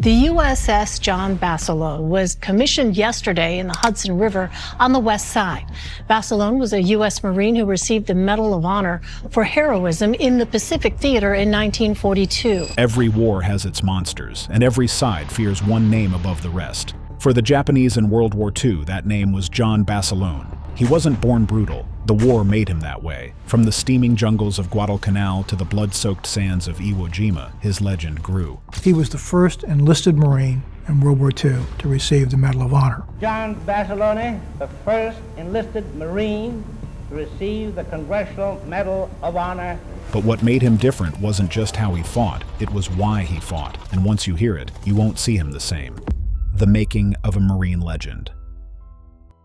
The USS John Basilone was commissioned yesterday in the Hudson River on the west side. Basilone was a U.S. Marine who received the Medal of Honor for heroism in the Pacific Theater in 1942. Every war has its monsters, and every side fears one name above the rest. For the Japanese in World War II, that name was John Basilone. He wasn't born brutal. The war made him that way. From the steaming jungles of Guadalcanal to the blood-soaked sands of Iwo Jima, his legend grew. He was the first enlisted Marine in World War II to receive the Medal of Honor. John Basilone, the first enlisted Marine to receive the Congressional Medal of Honor. But what made him different wasn't just how he fought, it was why he fought. And once you hear it, you won't see him the same. The making of a Marine legend.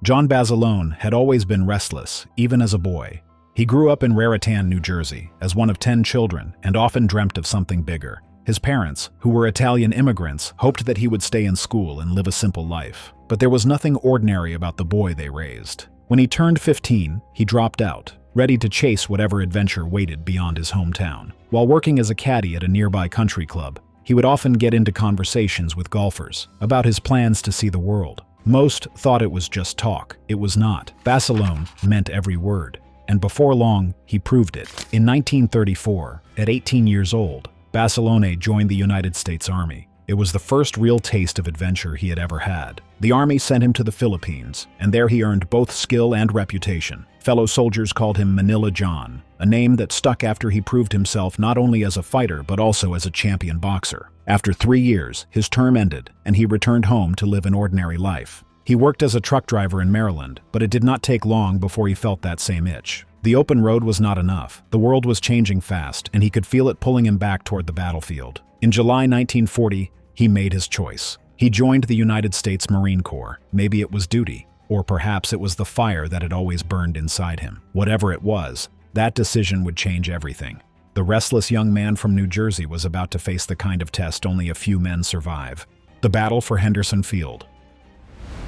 John Basilone had always been restless, even as a boy. He grew up in Raritan, New Jersey, as one of 10 children, and often dreamt of something bigger. His parents, who were Italian immigrants, hoped that he would stay in school and live a simple life. But there was nothing ordinary about the boy they raised. When he turned 15, he dropped out, ready to chase whatever adventure waited beyond his hometown. While working as a caddy at a nearby country club, he would often get into conversations with golfers about his plans to see the world. Most thought it was just talk. It was not. Basilone meant every word. And before long, he proved it. In 1934, at 18 years old, Basilone joined the United States Army. It was the first real taste of adventure he had ever had. The Army sent him to the Philippines, and there he earned both skill and reputation. Fellow soldiers called him Manila John, a name that stuck after he proved himself not only as a fighter but also as a champion boxer. After 3 years, his term ended, and he returned home to live an ordinary life. He worked as a truck driver in Maryland, but it did not take long before he felt that same itch. The open road was not enough. The world was changing fast, and he could feel it pulling him back toward the battlefield. In July 1940, he made his choice. He joined the United States Marine Corps. Maybe it was duty, or perhaps it was the fire that had always burned inside him. Whatever it was, that decision would change everything. The restless young man from New Jersey was about to face the kind of test only a few men survive. The battle for Henderson Field.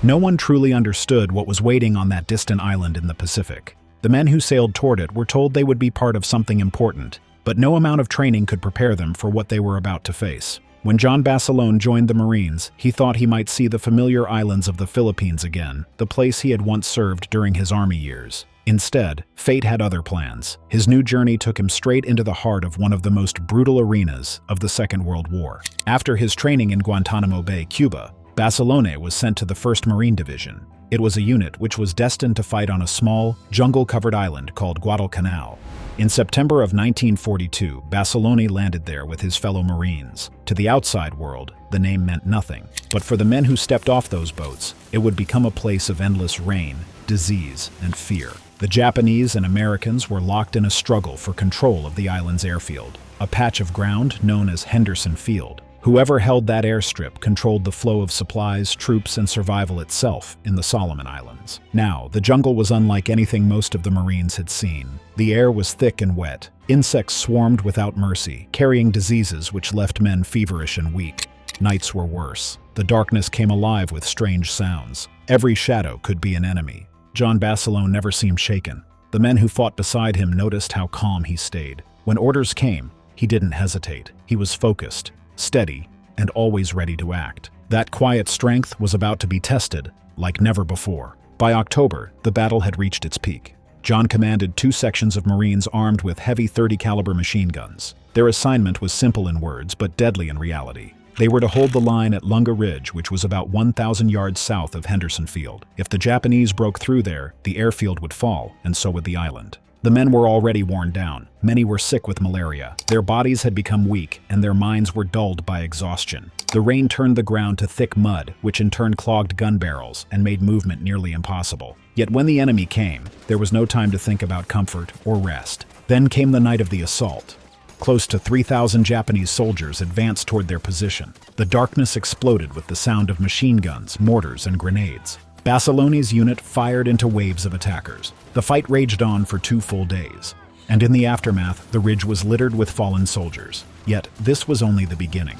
No one truly understood what was waiting on that distant island in the Pacific. The men who sailed toward it were told they would be part of something important, but no amount of training could prepare them for what they were about to face. When John Basilone joined the Marines, he thought he might see the familiar islands of the Philippines again, the place he had once served during his Army years. Instead, fate had other plans. His new journey took him straight into the heart of one of the most brutal arenas of the Second World War. After his training in Guantanamo Bay, Cuba, Basilone was sent to the 1st Marine Division. It was a unit which was destined to fight on a small, jungle-covered island called Guadalcanal. In September of 1942, Basilone landed there with his fellow Marines. To the outside world, the name meant nothing. But for the men who stepped off those boats, it would become a place of endless rain, disease, and fear. The Japanese and Americans were locked in a struggle for control of the island's airfield, a patch of ground known as Henderson Field. Whoever held that airstrip controlled the flow of supplies, troops, and survival itself in the Solomon Islands. Now, the jungle was unlike anything most of the Marines had seen. The air was thick and wet. Insects swarmed without mercy, carrying diseases which left men feverish and weak. Nights were worse. The darkness came alive with strange sounds. Every shadow could be an enemy. John Basilone never seemed shaken. The men who fought beside him noticed how calm he stayed. When orders came, he didn't hesitate. He was focused, steady, and always ready to act. That quiet strength was about to be tested like never before. By October, the battle had reached its peak. John commanded 2 sections of Marines armed with heavy .30 caliber machine guns. Their assignment was simple in words, but deadly in reality. They were to hold the line at Lunga Ridge, which was about 1,000 yards south of Henderson Field. If the Japanese broke through there, the airfield would fall, and so would the island. The men were already worn down. Many were sick with malaria. Their bodies had become weak, and their minds were dulled by exhaustion. The rain turned the ground to thick mud, which in turn clogged gun barrels and made movement nearly impossible. Yet when the enemy came, there was no time to think about comfort or rest. Then came the night of the assault. Close to 3,000 Japanese soldiers advanced toward their position. The darkness exploded with the sound of machine guns, mortars, and grenades. Basilone's unit fired into waves of attackers. The fight raged on for 2 full days, and in the aftermath, the ridge was littered with fallen soldiers. Yet, this was only the beginning.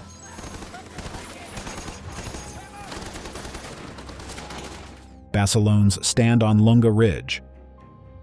Basilone's stand on Lunga Ridge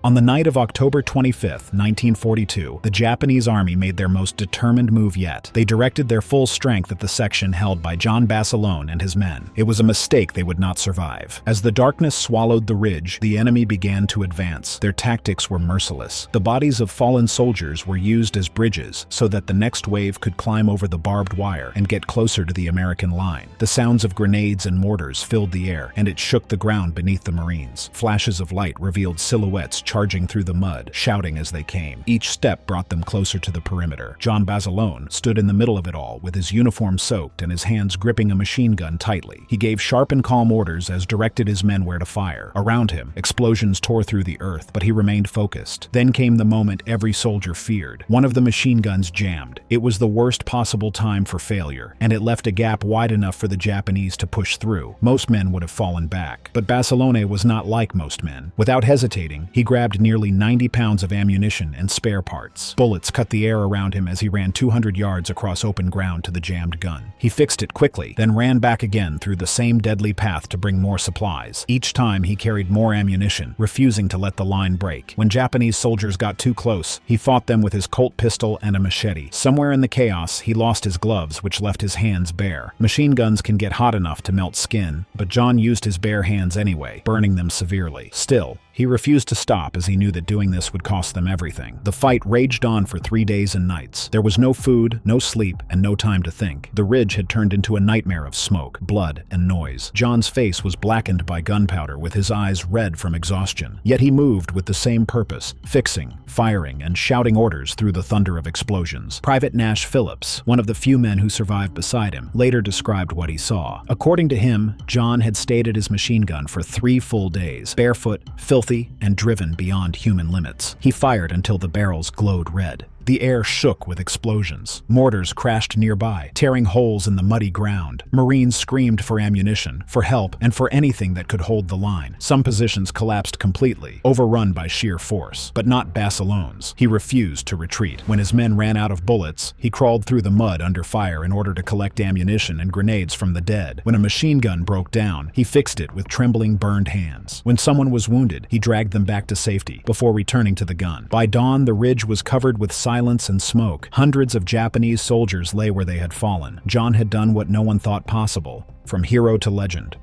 On the night of October 25, 1942, the Japanese army made their most determined move yet. They directed their full strength at the section held by John Basilone and his men. It was a mistake they would not survive. As the darkness swallowed the ridge, the enemy began to advance. Their tactics were merciless. The bodies of fallen soldiers were used as bridges so that the next wave could climb over the barbed wire and get closer to the American line. The sounds of grenades and mortars filled the air, and it shook the ground beneath the Marines. Flashes of light revealed silhouettes charging through the mud, shouting as they came. Each step brought them closer to the perimeter. John Basilone stood in the middle of it all, with his uniform soaked and his hands gripping a machine gun tightly. He gave sharp and calm orders as directed his men where to fire. Around him, explosions tore through the earth, but he remained focused. Then came the moment every soldier feared. One of the machine guns jammed. It was the worst possible time for failure, and it left a gap wide enough for the Japanese to push through. Most men would have fallen back, but Basilone was not like most men. Without hesitating, he grabbed nearly 90 pounds of ammunition and spare parts. Bullets cut the air around him as he ran 200 yards across open ground to the jammed gun. He fixed it quickly, then ran back again through the same deadly path to bring more supplies. Each time he carried more ammunition, refusing to let the line break. When Japanese soldiers got too close, he fought them with his Colt pistol and a machete. Somewhere in the chaos, he lost his gloves, which left his hands bare. Machine guns can get hot enough to melt skin, but John used his bare hands anyway, burning them severely. Still, he refused to stop as he knew that doing this would cost them everything. The fight raged on for 3 days and nights. There was no food, no sleep, and no time to think. The ridge had turned into a nightmare of smoke, blood, and noise. John's face was blackened by gunpowder, with his eyes red from exhaustion. Yet he moved with the same purpose, fixing, firing, and shouting orders through the thunder of explosions. Private Nash Phillips, one of the few men who survived beside him, later described what he saw. According to him, John had stayed at his machine gun for 3 full days, barefoot, filthy, and driven beyond human limits. He fired until the barrels glowed red. The air shook with explosions. Mortars crashed nearby, tearing holes in the muddy ground. Marines screamed for ammunition, for help, and for anything that could hold the line. Some positions collapsed completely, overrun by sheer force. But not Basilone's. He refused to retreat. When his men ran out of bullets, he crawled through the mud under fire in order to collect ammunition and grenades from the dead. When a machine gun broke down, he fixed it with trembling, burned hands. When someone was wounded, he dragged them back to safety before returning to the gun. By dawn, the ridge was covered with silence and smoke. Hundreds of Japanese soldiers lay where they had fallen. John had done what no one thought possible, from hero to legend.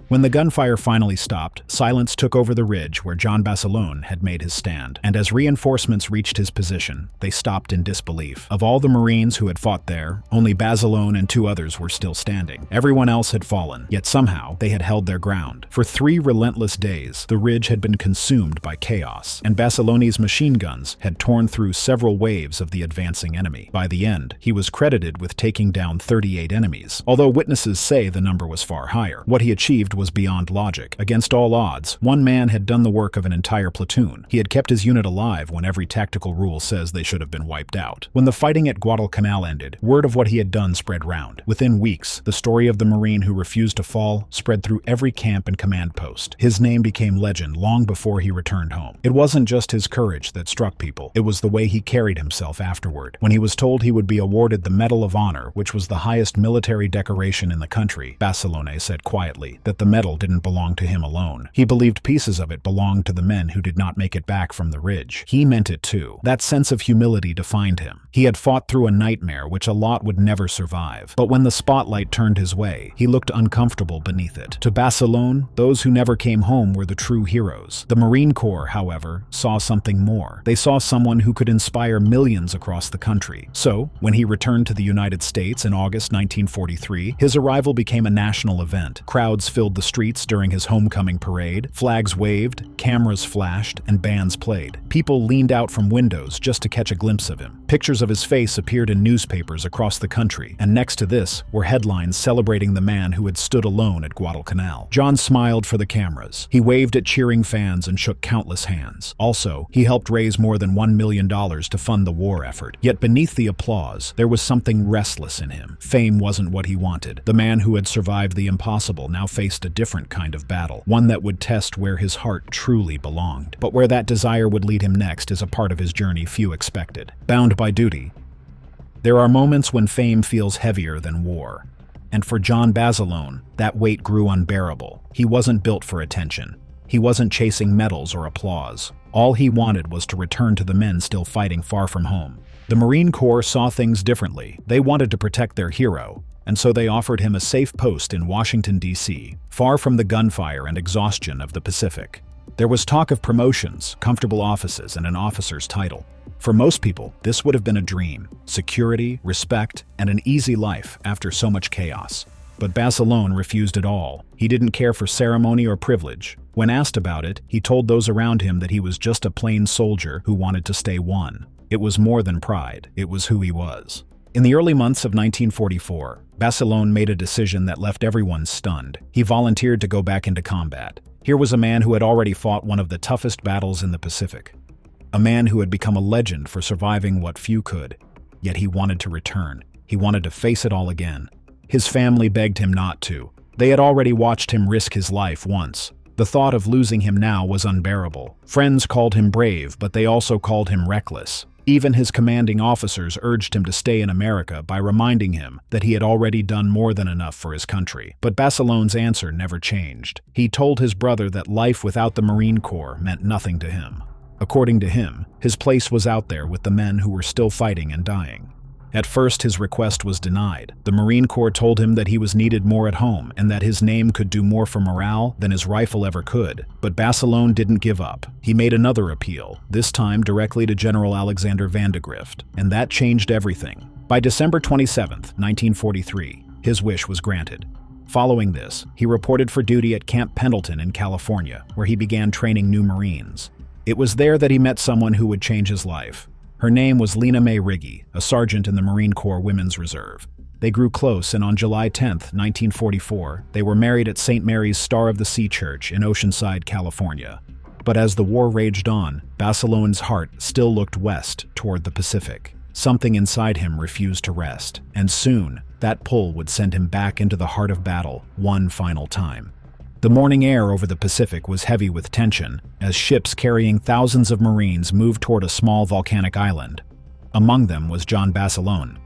When the gunfire finally stopped, silence took over the ridge where John Basilone had made his stand, and as reinforcements reached his position, they stopped in disbelief. Of all the Marines who had fought there, only Basilone and 2 others were still standing. Everyone else had fallen, yet somehow they had held their ground. For 3 relentless days, the ridge had been consumed by chaos, and Basilone's machine guns had torn through several waves of the advancing enemy. By the end, he was credited with taking down 38 enemies, although witnesses say the number was far higher. What he achieved was beyond logic. Against all odds, one man had done the work of an entire platoon. He had kept his unit alive when every tactical rule says they should have been wiped out. When the fighting at Guadalcanal ended, word of what he had done spread round. Within weeks, the story of the Marine who refused to fall spread through every camp and command post. His name became legend long before he returned home. It wasn't just his courage that struck people. It was the way he carried himself afterward. When he was told he would be awarded the Medal of Honor, which was the highest military decoration in the country, Basilone said quietly that the medal didn't belong to him alone. He believed pieces of it belonged to the men who did not make it back from the ridge. He meant it too. That sense of humility defined him. He had fought through a nightmare which a lot would never survive. But when the spotlight turned his way, he looked uncomfortable beneath it. To Basilone, those who never came home were the true heroes. The Marine Corps, however, saw something more. They saw someone who could inspire millions across the country. So, when he returned to the United States in August 1943, his arrival became a national event. Crowds filled the streets during his homecoming parade, flags waved, cameras flashed, and bands played. People leaned out from windows just to catch a glimpse of him. Pictures of his face appeared in newspapers across the country, and next to this were headlines celebrating the man who had stood alone at Guadalcanal. John smiled for the cameras. He waved at cheering fans and shook countless hands. Also, he helped raise more than $1 million to fund the war effort. Yet beneath the applause, there was something restless in him. Fame wasn't what he wanted. The man who had survived the impossible now faced a different kind of battle, one that would test where his heart truly belonged. But where that desire would lead him next is a part of his journey few expected. Bound by duty. There are moments when fame feels heavier than war. And for John Basilone, that weight grew unbearable. He wasn't built for attention. He wasn't chasing medals or applause. All he wanted was to return to the men still fighting far from home. The Marine Corps saw things differently. They wanted to protect their hero, and so they offered him a safe post in Washington, D.C., far from the gunfire and exhaustion of the Pacific. There was talk of promotions, comfortable offices, and an officer's title. For most people, this would have been a dream: security, respect, and an easy life after so much chaos. But Basilone refused it all. He didn't care for ceremony or privilege. When asked about it, he told those around him that he was just a plain soldier who wanted to stay one. It was more than pride, it was who he was. In the early months of 1944, Basilone made a decision that left everyone stunned. He volunteered to go back into combat. Here was a man who had already fought one of the toughest battles in the Pacific. A man who had become a legend for surviving what few could. Yet he wanted to return. He wanted to face it all again. His family begged him not to. They had already watched him risk his life once. The thought of losing him now was unbearable. Friends called him brave, but they also called him reckless. Even his commanding officers urged him to stay in America by reminding him that he had already done more than enough for his country. But Basilone's answer never changed. He told his brother that life without the Marine Corps meant nothing to him. According to him, his place was out there with the men who were still fighting and dying. At first, his request was denied. The Marine Corps told him that he was needed more at home and that his name could do more for morale than his rifle ever could. But Basilone didn't give up. He made another appeal, this time directly to General Alexander Vandegrift, and that changed everything. By December 27, 1943, his wish was granted. Following this, he reported for duty at Camp Pendleton in California, where he began training new Marines. It was there that he met someone who would change his life. Her name was Lena Mae Riggy, a sergeant in the Marine Corps Women's Reserve. They grew close, and on July 10, 1944, they were married at St. Mary's Star of the Sea Church in Oceanside, California. But as the war raged on, Basilone's heart still looked west toward the Pacific. Something inside him refused to rest, and soon, that pull would send him back into the heart of battle one final time. The morning air over the Pacific was heavy with tension as ships carrying thousands of Marines moved toward a small volcanic island. Among them was John Basilone.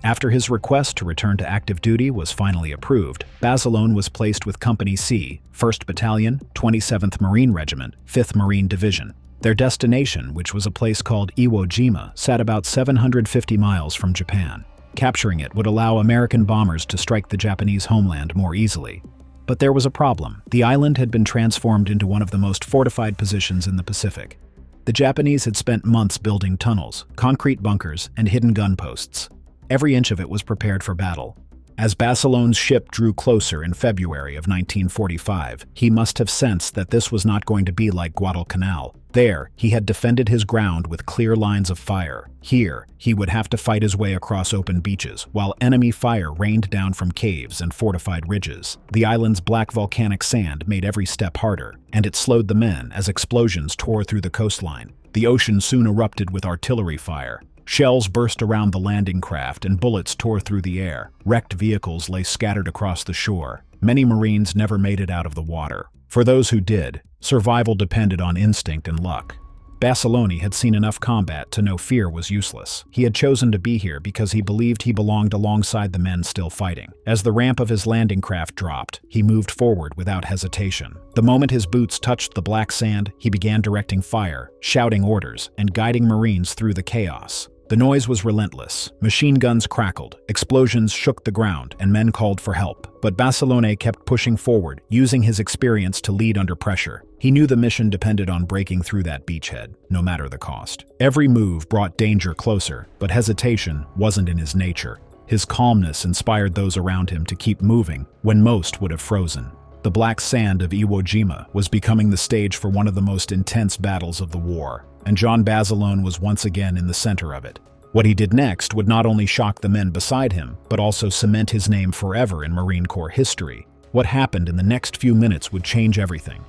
After his request to return to active duty was finally approved, Basilone was placed with Company C, 1st Battalion, 27th Marine Regiment, 5th Marine Division. Their destination, which was a place called Iwo Jima, sat about 750 miles from Japan. Capturing it would allow American bombers to strike the Japanese homeland more easily. But there was a problem. The island had been transformed into one of the most fortified positions in the Pacific. The Japanese had spent months building tunnels, concrete bunkers, and hidden gun posts. Every inch of it was prepared for battle. As Basilone's ship drew closer in February of 1945, he must have sensed that this was not going to be like Guadalcanal. There, he had defended his ground with clear lines of fire. Here, he would have to fight his way across open beaches, while enemy fire rained down from caves and fortified ridges. The island's black volcanic sand made every step harder, and it slowed the men as explosions tore through the coastline. The ocean soon erupted with artillery fire. Shells burst around the landing craft and bullets tore through the air. Wrecked vehicles lay scattered across the shore. Many Marines never made it out of the water. For those who did, survival depended on instinct and luck. Basilone had seen enough combat to know fear was useless. He had chosen to be here because he believed he belonged alongside the men still fighting. As the ramp of his landing craft dropped, he moved forward without hesitation. The moment his boots touched the black sand, he began directing fire, shouting orders, and guiding Marines through the chaos. The noise was relentless. Machine guns crackled, explosions shook the ground, and men called for help. But Basilone kept pushing forward, using his experience to lead under pressure. He knew the mission depended on breaking through that beachhead, no matter the cost. Every move brought danger closer, but hesitation wasn't in his nature. His calmness inspired those around him to keep moving when most would have frozen. The black sand of Iwo Jima was becoming the stage for one of the most intense battles of the war, and John Basilone was once again in the center of it. What he did next would not only shock the men beside him, but also cement his name forever in Marine Corps history. What happened in the next few minutes would change everything.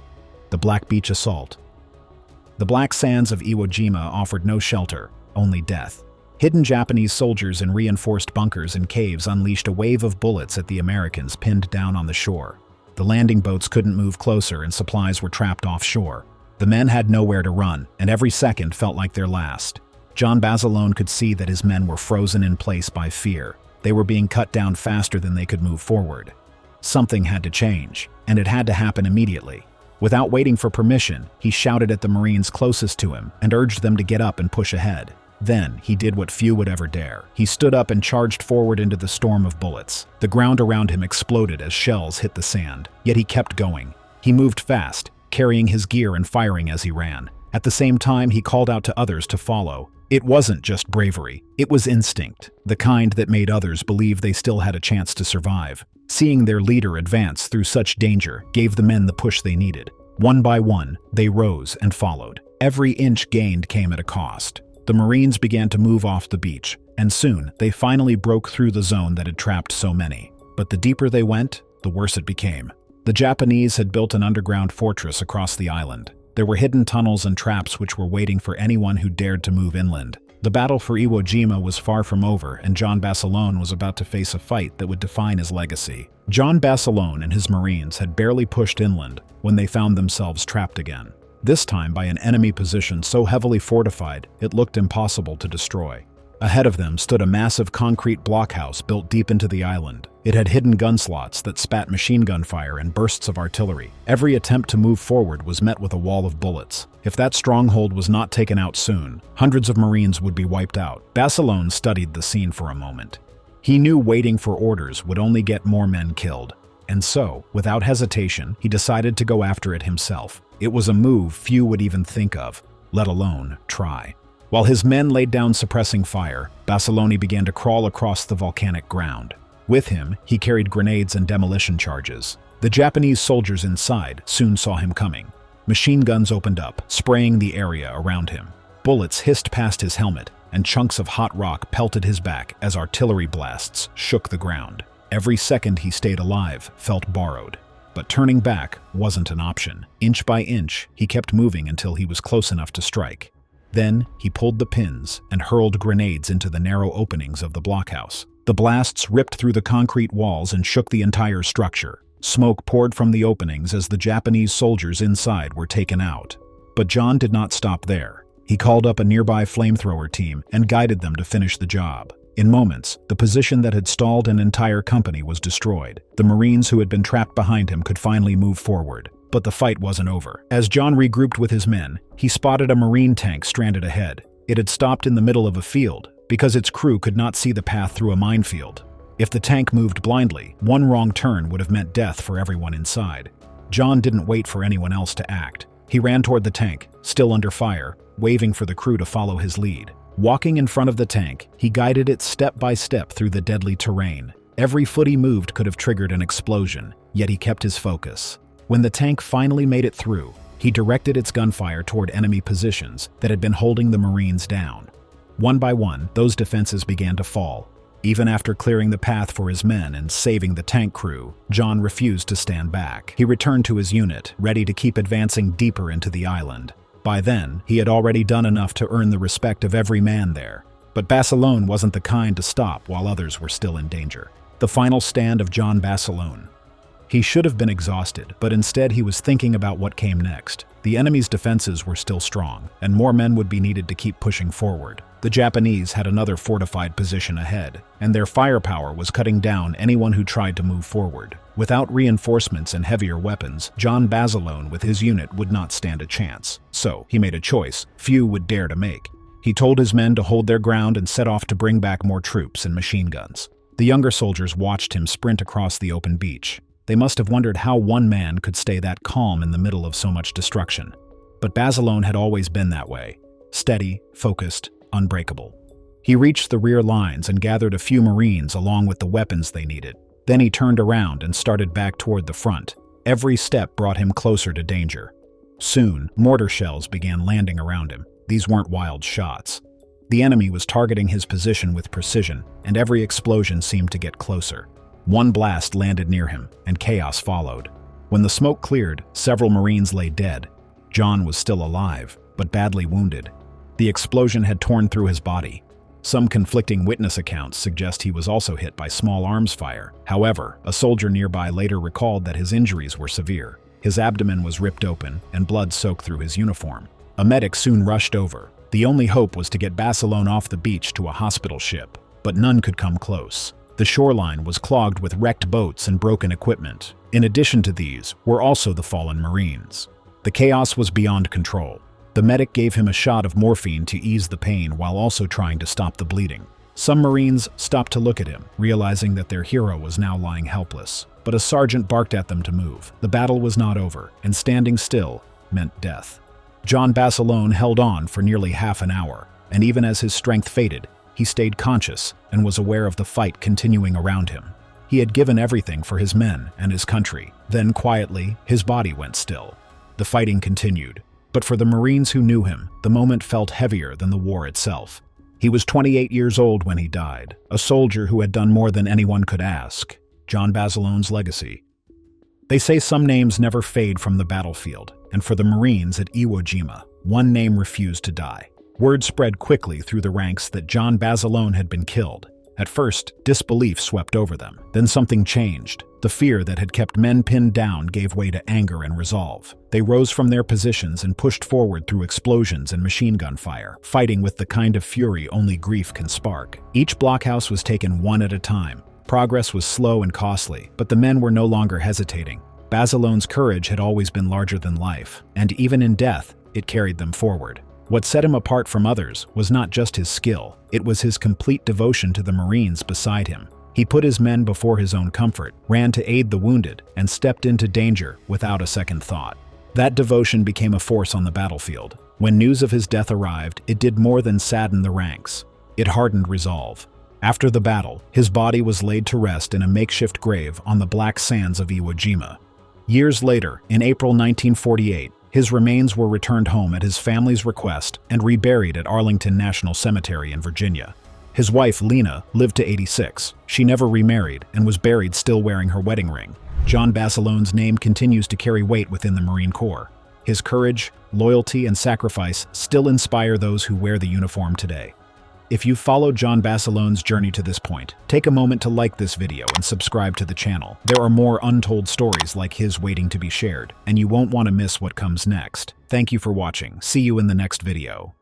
The Black Beach Assault. The black sands of Iwo Jima offered no shelter, only death. Hidden Japanese soldiers in reinforced bunkers and caves unleashed a wave of bullets at the Americans pinned down on the shore. The landing boats couldn't move closer and supplies were trapped offshore. The men had nowhere to run, and every second felt like their last. John Basilone could see that his men were frozen in place by fear. They were being cut down faster than they could move forward. Something had to change, and it had to happen immediately. Without waiting for permission, he shouted at the Marines closest to him and urged them to get up and push ahead. Then, he did what few would ever dare. He stood up and charged forward into the storm of bullets. The ground around him exploded as shells hit the sand, yet he kept going. He moved fast, carrying his gear and firing as he ran. At the same time, he called out to others to follow. It wasn't just bravery, it was instinct, the kind that made others believe they still had a chance to survive. Seeing their leader advance through such danger gave the men the push they needed. One by one, they rose and followed. Every inch gained came at a cost. The Marines began to move off the beach, and soon they finally broke through the zone that had trapped so many. But the deeper they went, the worse it became. The Japanese had built an underground fortress across the island. There were hidden tunnels and traps which were waiting for anyone who dared to move inland. The battle for Iwo Jima was far from over, and John Basilone was about to face a fight that would define his legacy. John Basilone and his Marines had barely pushed inland when they found themselves trapped again. This time by an enemy position so heavily fortified it looked impossible to destroy. Ahead of them stood a massive concrete blockhouse built deep into the island. It had hidden gun slots that spat machine gun fire and bursts of artillery. Every attempt to move forward was met with a wall of bullets. If that stronghold was not taken out soon, hundreds of Marines would be wiped out. Basilone studied the scene for a moment. He knew waiting for orders would only get more men killed. And so, without hesitation, he decided to go after it himself. It was a move few would even think of, let alone try. While his men laid down suppressing fire, Basilone began to crawl across the volcanic ground. With him, he carried grenades and demolition charges. The Japanese soldiers inside soon saw him coming. Machine guns opened up, spraying the area around him. Bullets hissed past his helmet, and chunks of hot rock pelted his back as artillery blasts shook the ground. Every second he stayed alive felt borrowed. But turning back wasn't an option. Inch by inch, he kept moving until he was close enough to strike. Then, he pulled the pins and hurled grenades into the narrow openings of the blockhouse. The blasts ripped through the concrete walls and shook the entire structure. Smoke poured from the openings as the Japanese soldiers inside were taken out. But John did not stop there. He called up a nearby flamethrower team and guided them to finish the job. In moments, the position that had stalled an entire company was destroyed. The Marines who had been trapped behind him could finally move forward. But the fight wasn't over. As John regrouped with his men, he spotted a Marine tank stranded ahead. It had stopped in the middle of a field because its crew could not see the path through a minefield. If the tank moved blindly, one wrong turn would have meant death for everyone inside. John didn't wait for anyone else to act. He ran toward the tank, still under fire, waving for the crew to follow his lead. Walking in front of the tank, he guided it step by step through the deadly terrain. Every foot he moved could have triggered an explosion, yet he kept his focus. When the tank finally made it through, he directed its gunfire toward enemy positions that had been holding the Marines down. One by one, those defenses began to fall. Even after clearing the path for his men and saving the tank crew, John refused to stand back. He returned to his unit, ready to keep advancing deeper into the island. By then, he had already done enough to earn the respect of every man there. But Basilone wasn't the kind to stop while others were still in danger. The final stand of John Basilone. He should have been exhausted, but instead he was thinking about what came next. The enemy's defenses were still strong, and more men would be needed to keep pushing forward. The Japanese had another fortified position ahead, and their firepower was cutting down anyone who tried to move forward. Without reinforcements and heavier weapons, John Basilone with his unit would not stand a chance. So, he made a choice few would dare to make. He told his men to hold their ground and set off to bring back more troops and machine guns. The younger soldiers watched him sprint across the open beach. They must have wondered how one man could stay that calm in the middle of so much destruction. But Basilone had always been that way. Steady, focused, unbreakable. He reached the rear lines and gathered a few Marines along with the weapons they needed. Then he turned around and started back toward the front. Every step brought him closer to danger. Soon, mortar shells began landing around him. These weren't wild shots. The enemy was targeting his position with precision, and every explosion seemed to get closer. One blast landed near him, and chaos followed. When the smoke cleared, several Marines lay dead. John was still alive, but badly wounded. The explosion had torn through his body. Some conflicting witness accounts suggest he was also hit by small arms fire. However, a soldier nearby later recalled that his injuries were severe. His abdomen was ripped open, and blood soaked through his uniform. A medic soon rushed over. The only hope was to get Basilone off the beach to a hospital ship, but none could come close. The shoreline was clogged with wrecked boats and broken equipment. In addition to these were also the fallen Marines. The chaos was beyond control. The medic gave him a shot of morphine to ease the pain while also trying to stop the bleeding. Some Marines stopped to look at him, realizing that their hero was now lying helpless. But a sergeant barked at them to move. The battle was not over, and standing still meant death. John Basilone held on for nearly half an hour, and even as his strength faded, he stayed conscious and was aware of the fight continuing around him. He had given everything for his men and his country. Then, quietly, his body went still. The fighting continued, but for the Marines who knew him, the moment felt heavier than the war itself. He was 28 years old when he died, a soldier who had done more than anyone could ask. John Basilone's legacy. They say some names never fade from the battlefield, and for the Marines at Iwo Jima, one name refused to die. Word spread quickly through the ranks that John Basilone had been killed. At first, disbelief swept over them. Then something changed. The fear that had kept men pinned down gave way to anger and resolve. They rose from their positions and pushed forward through explosions and machine gun fire, fighting with the kind of fury only grief can spark. Each blockhouse was taken one at a time. Progress was slow and costly, but the men were no longer hesitating. Basilone's courage had always been larger than life, and even in death, it carried them forward. What set him apart from others was not just his skill, it was his complete devotion to the Marines beside him. He put his men before his own comfort, ran to aid the wounded, and stepped into danger without a second thought. That devotion became a force on the battlefield. When news of his death arrived, it did more than sadden the ranks. It hardened resolve. After the battle, his body was laid to rest in a makeshift grave on the black sands of Iwo Jima. Years later, in April 1948, his remains were returned home at his family's request and reburied at Arlington National Cemetery in Virginia. His wife, Lena, lived to 86. She never remarried and was buried still wearing her wedding ring. John Basilone's name continues to carry weight within the Marine Corps. His courage, loyalty, and sacrifice still inspire those who wear the uniform today. If you've followed John Basilone's journey to this point, take a moment to like this video and subscribe to the channel. There are more untold stories like his waiting to be shared, and you won't want to miss what comes next. Thank you for watching. See you in the next video.